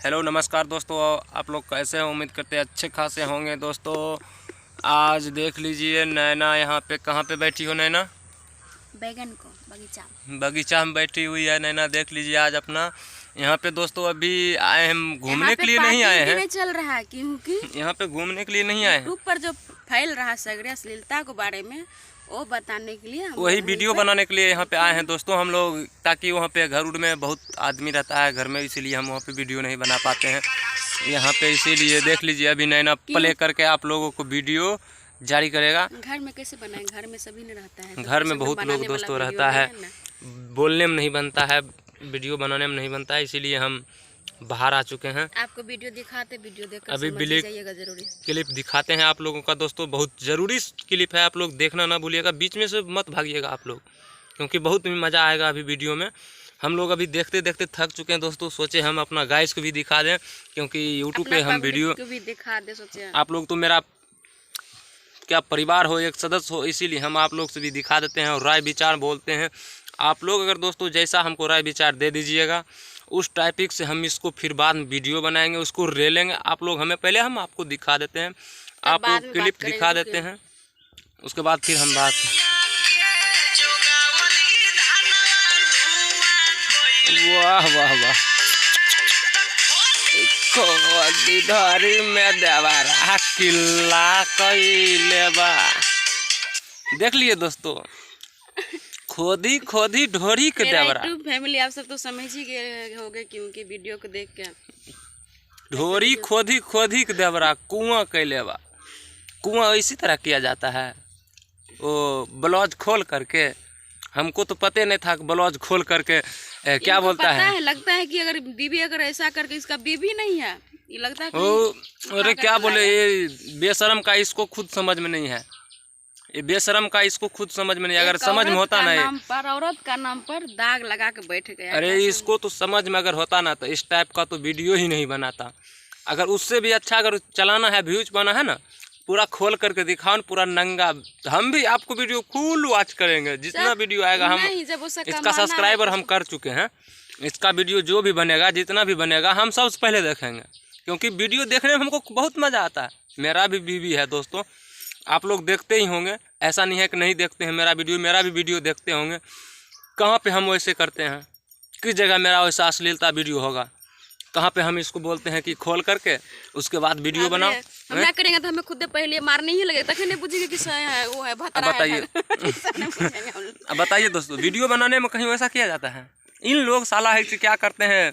Hello नमस्कार दोस्तों, आप लोग कैसे हैं? उम्मीद करते हैं अच्छे खासे होंगे। दोस्तों आज देख लीजिए नैना यहाँ पे कहाँ पे बैठी हो नैना? बैगन को बगीचा में बैठी हुई है नैना। देख लीजिए आज अपना यहाँ पे दोस्तों अभी आए हम घूमने के लिए नहीं आए हैं। चल रहा है क्योंकि यहाँ पे घूमने के लिए नहीं आए हैं। यूट्यूब पर जो फैल रहा सगरे अश्लीलता के बारे में वो बताने के लिए वही वीडियो बनाने के लिए यहाँ पे आए हैं दोस्तों हम लोग, ताकि वहाँ पे घर उड़ में बहुत आदमी रहता है घर में, इसीलिए हम वहाँ पे वीडियो नहीं बना पाते हैं यहाँ पे। इसीलिए देख लीजिए अभी नैना प्ले करके आप लोगों को वीडियो जारी करेगा। घर में कैसे बनाए? घर में सभी नहीं रहता है, घर में बहुत लोग दोस्तों रहता है, बोलने में नहीं बनता है, वीडियो बनाने में नहीं बनता है, इसीलिए हम बाहर आ चुके हैं। आपको वीडियो दिखाते, वीडियो देखकर अभी जाइएगा जरूरी। क्लिप दिखाते हैं आप लोगों का दोस्तों, बहुत ज़रूरी क्लिप है, आप लोग देखना ना भूलिएगा, बीच में से मत भागिएगा आप लोग, क्योंकि बहुत मज़ा आएगा अभी वीडियो में। हम लोग अभी देखते देखते थक चुके हैं दोस्तों, सोचे हम अपना गाइस को भी दिखा दें, क्योंकि यूट्यूब पे हम वीडियो भी दिखा दे सोचे। आप लोग तो मेरा क्या परिवार हो, एक सदस्य हो, इसीलिए हम आप लोग से भी दिखा देते हैं और राय विचार बोलते हैं। आप लोग अगर दोस्तों जैसा हमको राय विचार दे दीजिएगा, उस टॉपिक से हम इसको फिर बाद में वीडियो बनाएंगे, उसको रेलेंगे। आप लोग हमें पहले हम आपको दिखा देते हैं, आप लोग क्लिप दिखा देते हैं, उसके बाद फिर हम बात। वाह वाह वाह, धरी में देवरा किल्ला कइले बा। देख लिए दोस्तों, खोदी खोदी ढोरी के देवरा। फैमिली आप सब तो समझ ही गए होंगे क्योंकि वीडियो को देख के। ढोरी खोदी खोदी के देवरा कुआं कैले बा। कुआं इसी तरह किया जाता है, वो ब्लाउज खोल करके। हमको तो पता नहीं था कि ब्लाउज खोल करके क्या बोलता है। लगता है कि अगर बीबी अगर ऐसा करके, इसका बीबी नहीं है ये लगता है कि अरे क्या बोले, ये बेशरम का इसको खुद समझ में नहीं है, ये बेशरम का इसको खुद समझ में नहीं। अगर समझ में होता ना, औरत का नाम पर दाग लगा के बैठ गया। अरे इसको तो समझ में अगर होता ना तो इस टाइप का तो वीडियो ही नहीं बनाता। अगर उससे भी अच्छा अगर चलाना है, व्यूज पाना है ना, पूरा खोल करके दिखाओ, पूरा नंगा। हम भी आपको वीडियो फुल वॉच करेंगे, जितना वीडियो आएगा। हम इसका सब्सक्राइबर हम कर चुके हैं, इसका वीडियो जो भी बनेगा, जितना भी बनेगा, हम सबसे पहले देखेंगे, क्योंकि वीडियो देखने में हमको बहुत मज़ा आता है। मेरा भी बीवी है दोस्तों, आप लोग देखते ही होंगे, ऐसा नहीं है कि नहीं देखते हैं मेरा भी वीडियो देखते होंगे। कहाँ पे हम वैसे करते हैं, किस जगह मेरा वैसा अश्लीलता वीडियो होगा, कहाँ पे हम इसको बोलते हैं कि खोल करके उसके बाद वीडियो बनाओ। हम ना करेंगे तो हमें खुद पहले मारने ही लगे, तक नहीं पूछेंगे कि है वो है भतरा। बताइए अब बताइए दोस्तों, वीडियो बनाने में कहीं वैसा किया जाता है? इन लोग साला है कि क्या करते हैं,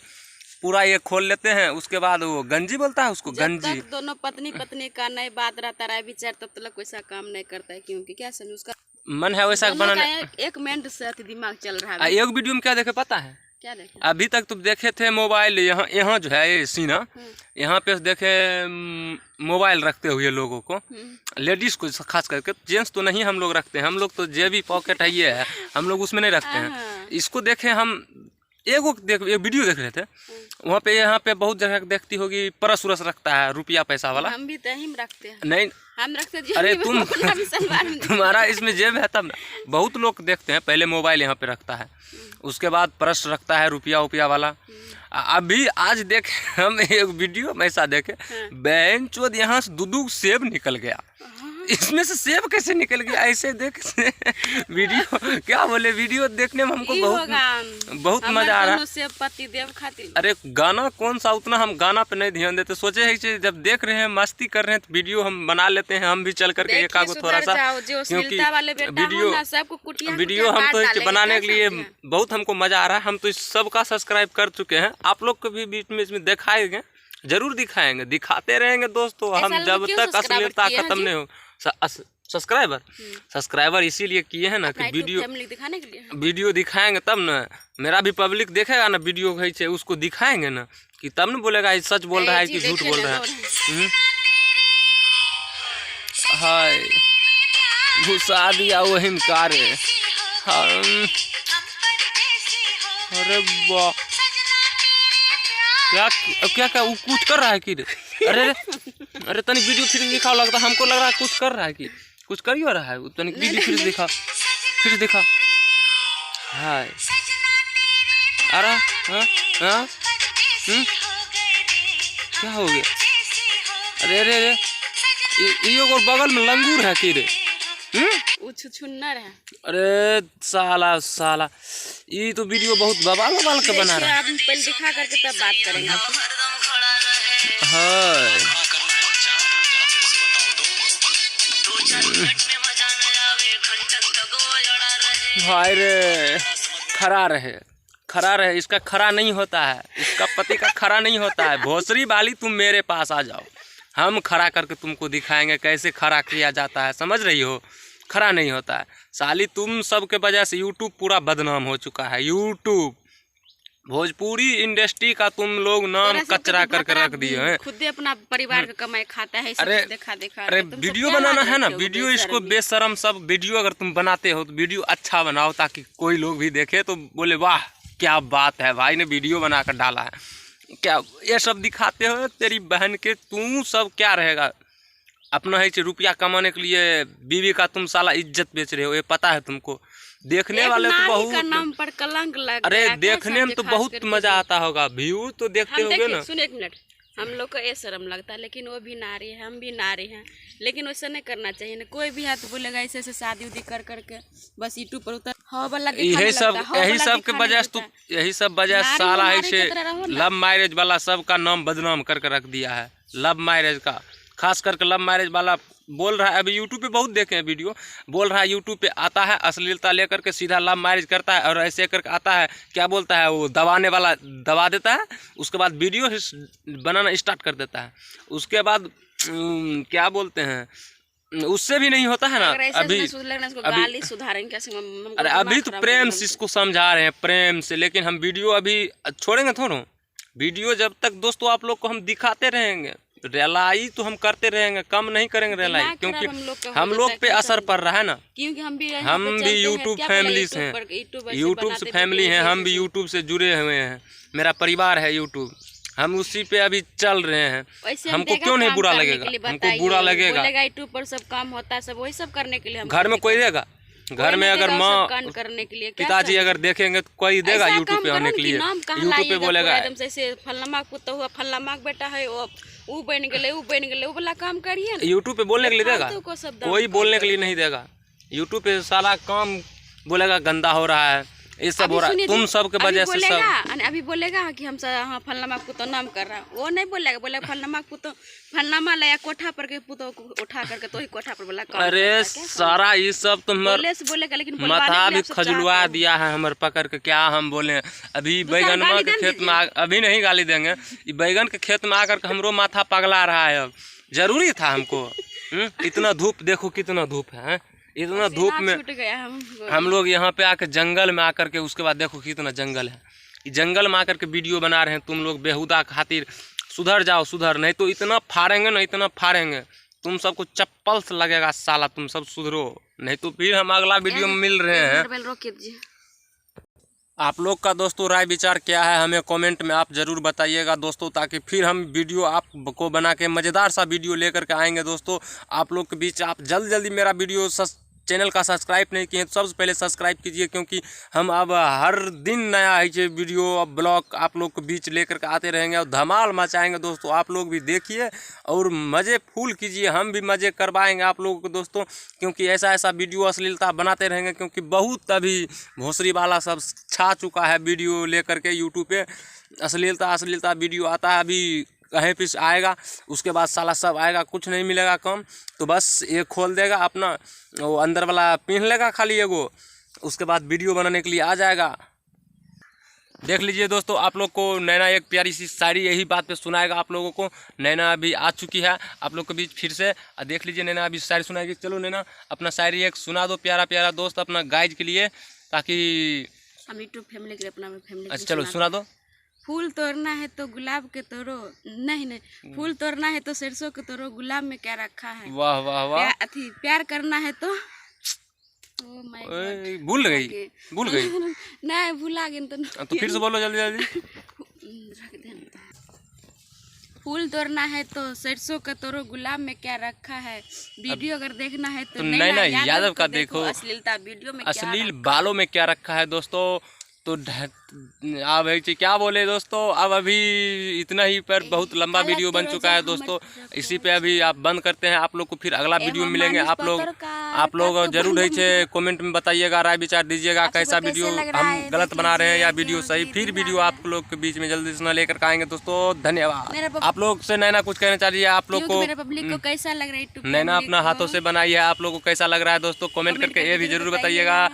पूरा ये खोल लेते हैं, उसके बाद वो गंजी बोलता है उसको, गंजी। दोनों पत्नी पत्नी का नहीं बात रहता है विचार, तब तक वैसा काम नहीं करता है, क्योंकि क्या समझ उसका मन है वैसा बनाने। एक मिनट से दिमाग चल रहा है। एक वीडियो में क्या देखे पता है? क्या देखे? अभी तक तुम देखे थे मोबाइल, यहाँ जो है ये सीना, यहाँ पे देखे मोबाइल रखते हुए लोगों को, लेडीज को खास करके, जेंट्स तो नहीं हम लोग रखते हैं, हम लोग तो जेबी पॉकेट है ये है, हम लोग उसमें नहीं रखते हैं। इसको देखे हम एक वीडियो देख रहे थे, वहाँ पे यहाँ पे बहुत जगह देखती होगी परस उरस रखता है, रुपया पैसा वाला। हम भी दही में रखते हैं। नहीं हम रखते हैं। अरे तुम्हारा इसमें जेब है तब ना। बहुत लोग देखते हैं पहले मोबाइल यहाँ पे रखता है, उसके बाद पर्स रखता है रुपया उपिया वाला। अभी आज देखे हम एक वीडियो में ऐसा देखे, बहन चोद यहाँ से दूध सेब निकल गया, इसमें से सेब कैसे निकल गया? ऐसे देख वीडियो क्या बोले, वीडियो देखने में हमको बहुत मजा आ रहा है। सेब पति देव खातिर। अरे गाना कौन सा, उतना हम गाना पे नहीं ध्यान देते, सोचे है कि जब देख रहे हैं मस्ती कर रहे हैं तो वीडियो हम बना लेते हैं, हम भी चल करके एक आगो थोड़ा सा, क्योंकि वीडियो हम तो बनाने के लिए बहुत हमको मजा आ रहा है। हम तो सबका सब्सक्राइब कर चुके हैं, आप लोग को भी बीच में इसमें दिखाएंगे, जरूर दिखाएंगे, दिखाते रहेंगे दोस्तों, हम जब तक अश्लीलता खत्म नहीं हो। सब्सक्राइबर इसीलिए किए हैं ना कि वीडियो दिखाएंगे तब ना मेरा भी पब्लिक देखेगा ना, वीडियो है उसको दिखाएंगे ना, कि तब ना बोलेगा ये सच बोल रहा है कि झूठ बोल रहा है। हाय घुसा दिया वही में कार्य। अरे वाह, क्या क्या वो कुछ कर रहा है कि? अरे अरे तनी वीडियो फिर दिखाओ, लगता हमको लग रहा है कुछ कर रहा है कि कुछ कर ही रहा है। तनी वीडियो फिर दिखा। हाय अरे हाँ हाँ क्या हो गया? अरे अरे अरे ये और बगल में लंगूर है कि रे? वो छुछुन्नर है। अरे साला साला, ये तो वीडियो बहुत बवाल बवाल के बना रहा है। आप पहले दिखा करके तब बात करेंगे आपको। हाँ भाई रे, खरा रहे खरा रहे, इसका खरा नहीं होता है, इसका पति का खरा नहीं होता है। भोसरी वाली तुम मेरे पास आ जाओ, हम खरा करके तुमको दिखाएंगे कैसे खरा किया जाता है, समझ रही हो? खरा नहीं होता है साली, तुम सब के वजह से यूट्यूब पूरा बदनाम हो चुका है। यूट्यूब भोजपुरी इंडस्ट्री का तुम लोग नाम कचरा करके रख दिए हैं। खुद अपना परिवार का कमाई खाता है, अरे देखा देखा। अरे वीडियो बनाना है ना, वीडियो इसको बेशरम सब वीडियो अगर तुम बनाते हो तो वीडियो अच्छा बनाओ, ताकि कोई लोग भी देखे तो बोले वाह क्या बात है, भाई ने वीडियो बनाकर डाला है। क्या ये सब दिखाते हो तेरी बहन के? तू सब क्या रहेगा? अपना है रुपया कमाने के लिए बीवी का तुम साला इज्जत बेच रहे हो, ये पता है तुमको? देखने वाले तो बहुत का नाम पर कलंक लग अरे गया, देखने में तो बहुत मजा आता होगा, व्यू तो देखते होगे ना। सुन एक मिनट, हम लोग को ये शर्म लगता है, लेकिन वो भी नारी है, हम भी नारी हैं, लेकिन वैसा नहीं करना चाहिए ना। कोई भी हाथ बोलेगा ऐसे ऐसे शादी उदी कर करके बस यूट्यूब पर उतर वाला यही सब के वजह से यही सब वजह से साला ऐसे लव मैरिज वाला सबका नाम बदनाम करके रख दिया है। लव मैरिज का खास करके लव मैरिज वाला बोल रहा है, अभी यूट्यूब पे बहुत देखे हैं वीडियो, बोल रहा है यूट्यूब पे आता है अश्लीलता लेकर के सीधा लव मैरिज करता है, और ऐसे करके आता है क्या बोलता है वो दबाने वाला दबा देता है, उसके बाद वीडियो बनाना स्टार्ट कर देता है। उसके बाद क्या बोलते हैं, उससे भी नहीं होता है ना। अभी अरे अभी तो प्रेम से इसको समझा रहे हैं, प्रेम से, लेकिन हम वीडियो अभी छोड़ेंगे थोड़ा। वीडियो जब तक दोस्तों आप लोग को हम दिखाते रहेंगे, रेलाई तो हम करते रहेंगे, कम नहीं करेंगे रेलाई, क्योंकि हम लोग पे असर पड़ रहा है ना, क्योंकि हम भी यूट्यूब फैमिली से हैं, यूट्यूब से फैमिली हैं, हम भी यूट्यूब से जुड़े हुए हैं, मेरा परिवार है यूट्यूब, हम उसी पे अभी चल रहे हैं। हमको क्यों नहीं बुरा लगेगा? हमको बुरा लगेगा। यूट्यूब पर सब काम होता है, सब वही सब करने के लिए घर में कोई देगा? घर में अगर माँ करने के लिए पिताजी अगर देखेंगे तो कोई देगा यूट्यूब पे आने के लिए? यूट्यूब पे बोलेगा फलनमा पुत हुआ, फलनमा बेटा है, वो बन गए, वो बन गए, वो वाला काम करिए। यूट्यूब पे बोलने के लिए देगा? कोई बोलने के लिए नहीं देगा। यूट्यूब पे सारा काम बोलेगा गंदा हो रहा है, ये सब हो रहा है, तुम सब के वजह से सब। अभी बोलेगा कि हम हाँ फलनमा पुतो नाम कर रहा है, वो नहीं बोलेगा, बोलेगा फलनमा पुतो, फलनमा लाया कोठा पर के पुतो उठा करके तो ही कोठा पर बोला। अरे सारा ये सब तो बोलेगा, लेकिन माथा भी खजुलवा दिया है हमारे पकड़ के। क्या हम बोले? अभी बैगन के खेत में अभी नहीं गाली देंगे, बैगन के खेत में आकर के हमरो माथा पगला रहा है। अब जरूरी था हमको? इतना धूप देखो, कितना धूप है, इतना धूप में हम लोग यहाँ पे आकर जंगल में आकर के, उसके बाद देखो कितना जंगल है, जंगल में आकर के वीडियो बना रहे हैं तुम लोग बेहुदा खातिर। सुधर जाओ, सुधर, नहीं तो इतना फाड़ेंगे ना, इतना फाड़ेंगे तुम सबको चप्पल से लगेगा साला। तुम सब सुधरो, नहीं तो फिर हम अगला वीडियो में मिल रहे हैं। आप लोग का दोस्तों राय विचार क्या है, हमें कमेंट में आप ज़रूर बताइएगा दोस्तों, ताकि फिर हम वीडियो आपको बना के मज़ेदार सा वीडियो लेकर के आएंगे दोस्तों आप लोग के बीच। आप जल्दी मेरा वीडियो चैनल का सब्सक्राइब नहीं किए तो सबसे पहले सब्सक्राइब कीजिए, क्योंकि हम अब हर दिन नया है वीडियो अब ब्लॉग आप लोग के बीच लेकर के आते रहेंगे और धमाल मचाएंगे दोस्तों। आप लोग भी देखिए और मज़े फूल कीजिए, हम भी मज़े करवाएंगे आप लोगों को दोस्तों, क्योंकि ऐसा वीडियो अश्लीलता बनाते रहेंगे, क्योंकि बहुत अभी भोसरी वाला सब छा चुका है वीडियो लेकर के यूट्यूब पे। अश्लीलता वीडियो आता है, अभी कहीं पे आएगा, उसके बाद साला सब आएगा, कुछ नहीं मिलेगा कम, तो बस ये खोल देगा अपना, वो अंदर वाला पहन लेगा खाली एगो, उसके बाद वीडियो बनाने के लिए आ जाएगा। देख लीजिए दोस्तों, आप लोग को नैना एक प्यारी सी शायरी यही बात पे सुनाएगा आप लोगों को। नैना अभी आ चुकी है आप लोग के बीच फिर से, देख लीजिए नैना अभी शायरी सुनाएगी। चलो नैना अपना शायरी एक सुना दो प्यारा प्यारा दोस्त अपना गाइज के लिए, ताकि हम यूट्यूब फैमिली के लिए, अपना फैमिली। अच्छा चलो सुना दो। फूल तोड़ना है तो गुलाब के तोड़ो, नहीं फूल तोड़ना है तो सरसों के तोड़ो, गुलाब में क्या रखा है। वाह वाह वाह। प्यार करना है तो भूल गई नहीं भूला गई तो फिर से बोलो जल्दी। फूल तोड़ना है तो सरसों का तोड़ो, गुलाब में क्या रखा है। वीडियो अगर देखना है तो नैना यादव का देखो, अश्लीलता वीडियो में अश्लील बालों में क्या रखा है दोस्तों। तो अब क्या बोले दोस्तों, अब अभी इतना ही पर बहुत लंबा वीडियो बन चुका है दोस्तों। इसी पे अभी आप बंद करते हैं। आप लोग को फिर अगला वीडियो में मिलेंगे। आप लोग जरूर है कमेंट में बताइएगा, राय विचार दीजिएगा कैसा वीडियो हम गलत बना रहे हैं या वीडियो सही। फिर वीडियो आप लोग के बीच में जल्दी से लेकर आएंगे दोस्तों। धन्यवाद। आप लोग से नैना कुछ कहना चाहिए आप लोग को? पब्लिक को कैसा लग रहा है नैना अपना हाथों से बनाई है, आप लोग को कैसा लग रहा है दोस्तों? कमेंट करके ये भी जरूर बताइएगा।